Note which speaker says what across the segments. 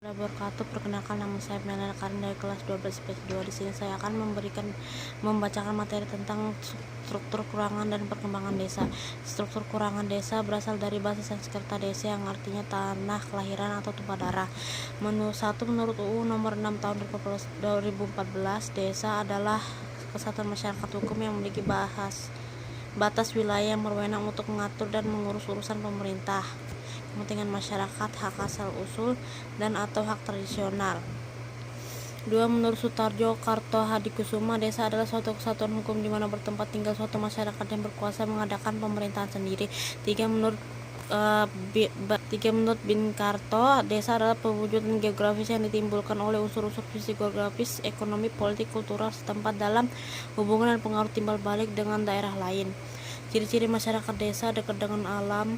Speaker 1: Wabarakatuh. Perkenalkan, nama saya Melana Karin dari kelas 12 IPS 2. Di sini saya akan membacakan materi tentang struktur keuangan dan perkembangan desa. Struktur keuangan desa berasal dari bahasa Sanskerta desa yang artinya tanah kelahiran atau tumpah darah. Menurut UU nomor 6 tahun 2014, desa adalah kesatuan masyarakat hukum yang memiliki batas wilayah yang berwenang untuk mengatur dan mengurus urusan pemerintah, kepentingan masyarakat, hak asal usul dan atau hak tradisional. 2. Menurut Sutarjo Kartohadikusuma, desa adalah suatu kesatuan hukum di mana bertempat tinggal suatu masyarakat yang berkuasa mengadakan pemerintahan sendiri. 3. Menurut Bin Karto, desa adalah pewujudan geografis yang ditimbulkan oleh unsur-unsur fisikografis, ekonomi, politik, kultural setempat dalam hubungan dan pengaruh timbal balik dengan daerah lain. Ciri-ciri masyarakat desa: dekat dengan alam,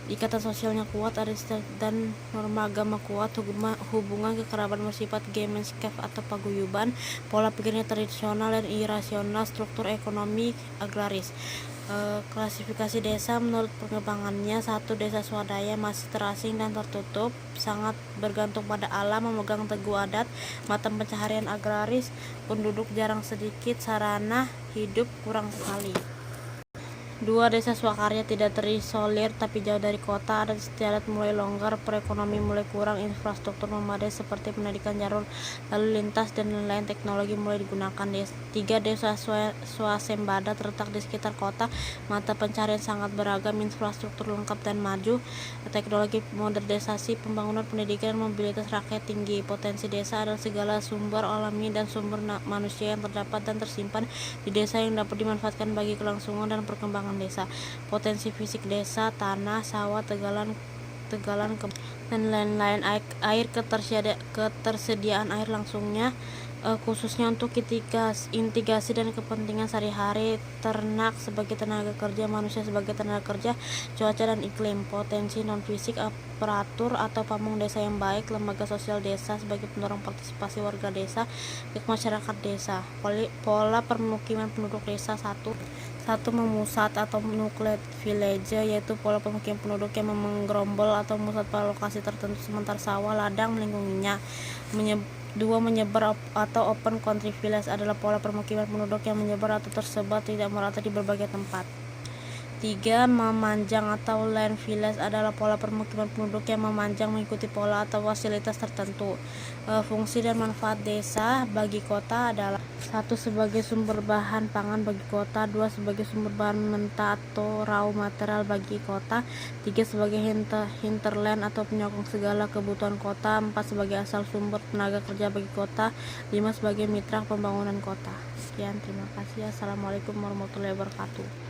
Speaker 1: ikatan sosialnya kuat, adat dan norma agama kuat, hubungan kekerabatan bersifat Gemeinschaft atau paguyuban, pola pikirnya tradisional dan irasional, struktur ekonomi agraris. Klasifikasi desa menurut pengembangannya: 1. Desa swadaya, masih terasing dan tertutup, sangat bergantung pada alam, memegang teguh adat, mata pencaharian agraris, penduduk jarang sedikit, sarana hidup kurang sekali. 2. Desa swakarya, tidak terisolir tapi jauh dari kota, adat istiadat mulai longgar, perekonomian mulai kurang, infrastruktur memadai seperti pendidikan, jalur lalu lintas dan lain-lain, teknologi mulai digunakan. 3. Desa swasembada, terletak di sekitar kota, mata pencarian sangat beragam, infrastruktur lengkap dan maju, teknologi modernisasi, pembangunan, pendidikan, mobilitas rakyat tinggi. Potensi desa adalah segala sumber alami dan sumber manusia yang terdapat dan tersimpan di desa yang dapat dimanfaatkan bagi kelangsungan dan perkembangan desa. Potensi fisik desa: tanah, sawah, tegalan dan lain-lain. Air, ketersediaan air langsungnya, khususnya untuk irigasi dan kepentingan sehari-hari, ternak sebagai tenaga kerja, manusia sebagai tenaga kerja, cuaca dan iklim. Potensi non-fisik: aparatur atau pamong desa yang baik, lembaga sosial desa sebagai pendorong partisipasi warga desa ke masyarakat desa. Pola permukiman penduduk desa: 1. Memusat atau nuclear village, yaitu pola pemukiman penduduk yang menggerombol atau memusat pada lokasi tertentu, sementara sawah ladang melingkunginya. 2. Menyebar atau open country village adalah pola permukiman penduduk yang menyebar atau tersebar tidak merata di berbagai tempat. 3. Memanjang atau land village adalah pola permukiman penduduk yang memanjang mengikuti pola atau fasilitas tertentu. Fungsi dan manfaat desa bagi kota adalah: 1. Sebagai sumber bahan pangan bagi kota. 2. Sebagai sumber bahan mentah atau raw material bagi kota. 3. Sebagai hinterland atau penyokong segala kebutuhan kota. 4. Sebagai asal sumber tenaga kerja bagi kota. 5. Sebagai mitra pembangunan kota. Sekian, terima kasih. Assalamualaikum warahmatullahi wabarakatuh.